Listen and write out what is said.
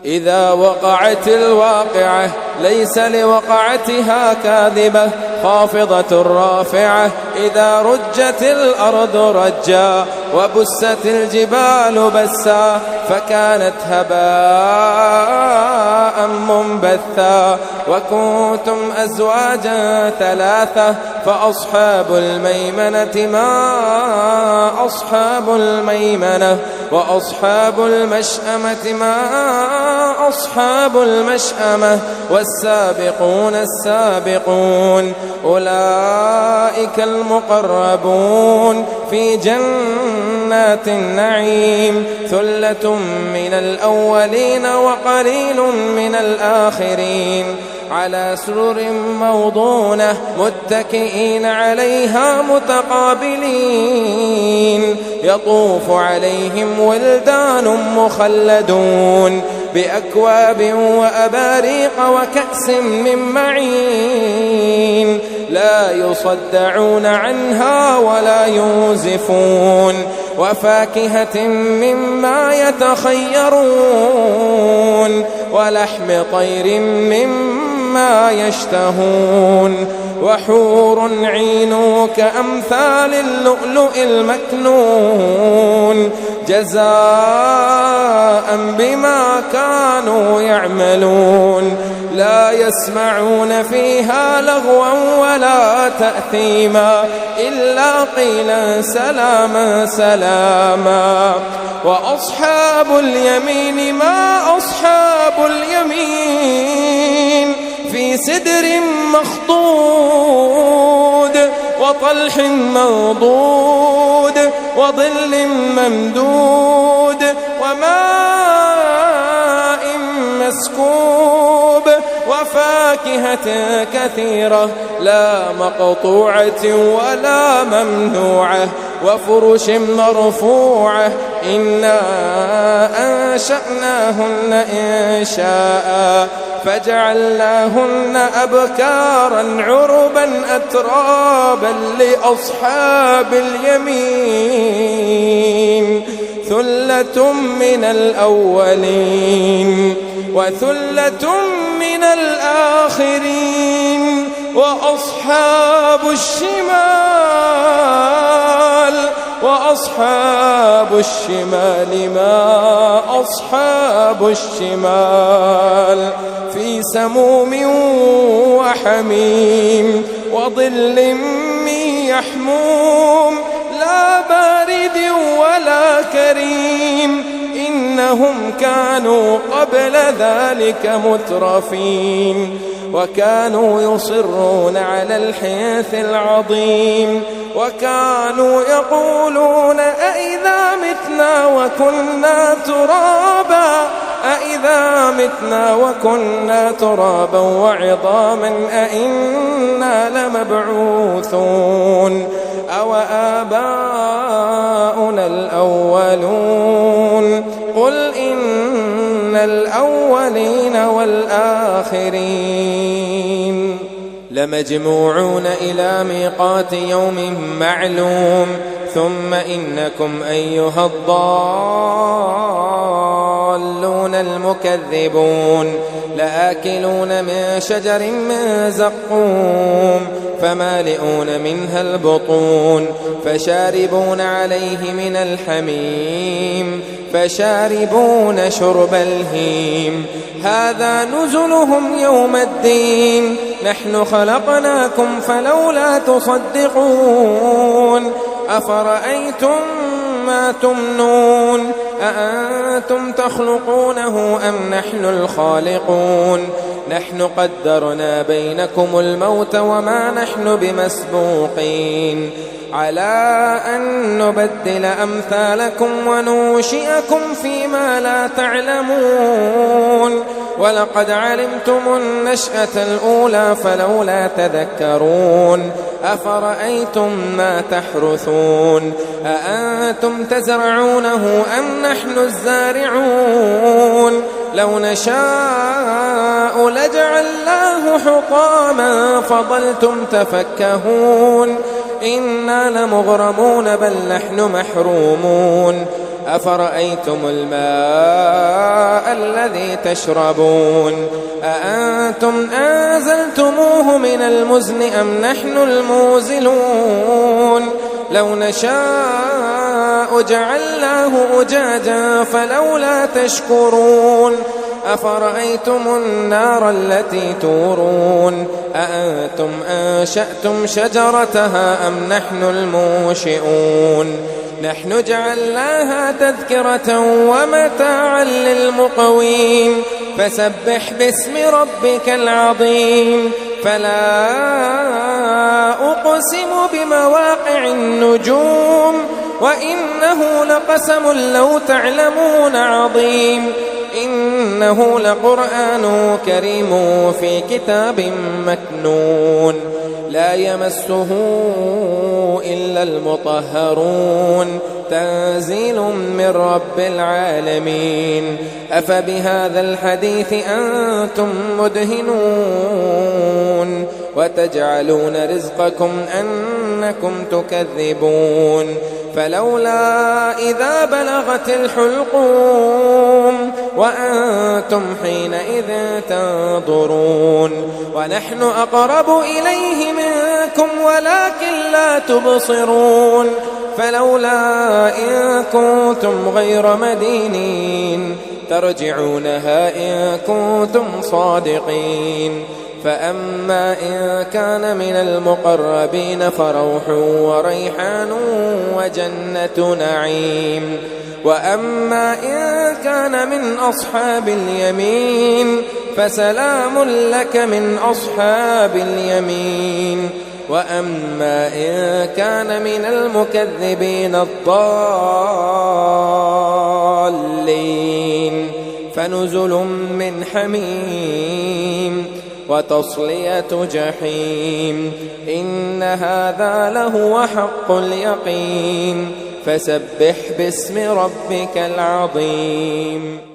إذا وقعت الواقعة ليس لوقعتها كاذبة خافضة رافعة. إذا رجت الأرض رجا وبست الجبال بسا فكانت هباء منبثا. وكنتم أزواجا ثلاثة فأصحاب الميمنة ما أصحاب الميمنة وأصحاب المشأمة ما أصحاب المشأمة والسابقون السابقون أولئك المقربون في جنات النعيم. ثلة من الأولين وقليل من الآخرين على سرر موضونة متكئين عليها متقابلين. يطوف عليهم ولدان مخلدون بأكواب وأباريق وكأس من معين لا يصدعون عنها ولا ينزفون. وفاكهة مما يتخيرون ولحم طير مما يشتهون. وحور عين كأمثال اللؤلؤ المكنون جزاء بما كانوا يعملون. لا يسمعون فيها لغوا ولا تأثيما إلا قيلا سلاما سلاما. وأصحاب اليمين ما أصحاب اليمين في سدر مخضود وطلح منضود وظل ممدود وماء مسكوب وفاكهة كثيرة لا مقطوعة ولا ممنوعة وفرش مرفوعة. إنا أنشأناهن إنشاء فجعلناهن أبكارا عربا أترابا لأصحاب اليمين. ثلة من الأولين وثلة من الآخرين. وأصحاب الشمال ما أصحاب الشمال في سموم وحميم وظل من يحموم لا بارد ولا كريم. إنهم كانوا قبل ذلك مترفين وكانوا يصرون على الحنث العظيم وكانوا يقولون أئذا متنا وكنا ترابا أئذا متنا وكنا ترابا وعظاما أئنا لمبعوثون أو آباؤنا الأولون. قل إن الأولين والآخرين لمجموعون إلى ميقات يوم معلوم. ثم إنكم أيها الضالون المكذبون لآكلون من شجر من زقوم فمالئون منها البطون فشاربون عليه من الحميم فشاربون شرب الهيم. هذا نزلهم يوم الدين نحن خلقناكم فلولا تصدقون. أفرأيتم ما تمنون أأنتم تخلقونه أم نحن الخالقون. نحن قدرنا بينكم الموت وما نحن بمسبوقين على أن نبدل أمثالكم وننشئكم فيما لا تعلمون. ولقد علمتم النشأة الأولى فلولا تذكرون. أفرأيتم ما تحرثون أأنتم تزرعونه أم نحن الزارعون. لو نشاء لجعلناه حطاما فظلتم تفكهون. إنا لمغرمون بل نحن محرومون. أفرأيتم الماء الذي تشربون أأنتم أنزلتموه من المزن أم نحن المنزلون لو نشاء جعلناه أجاجا فلولا تشكرون أفرأيتم النار التي تورون أأنتم أنشأتم شجرتها أم نحن المنشئون نحن جعلناها تذكرة ومتاعا للمقوين فسبح باسم ربك العظيم فلا أقسم بمواقع النجوم وإنه لقسم لو تعلمون عظيم إنه لقرآن كريم في كتاب مكنون لا يمسه إلا المطهرون تنزيل من رب العالمين أفبهذا الحديث أنتم مدهنون وتجعلون رزقكم أنكم تكذبون فلولا إذا بلغت الحلقوم وأنتم حينئذ تنظرون ونحن أقرب إليه منكم ولكن لا تبصرون فلولا إن كنتم غير مدينين ترجعونها إن كنتم صادقين فأما إن كان من المقربين فروح وريحان وجنة نعيم وأما إن كان من أصحاب اليمين فسلام لك من أصحاب اليمين وأما إن كان من المكذبين الضالين فنزل من حميم وتصلية جحيم إن هذا لهو حق اليقين فسبح باسم ربك العظيم.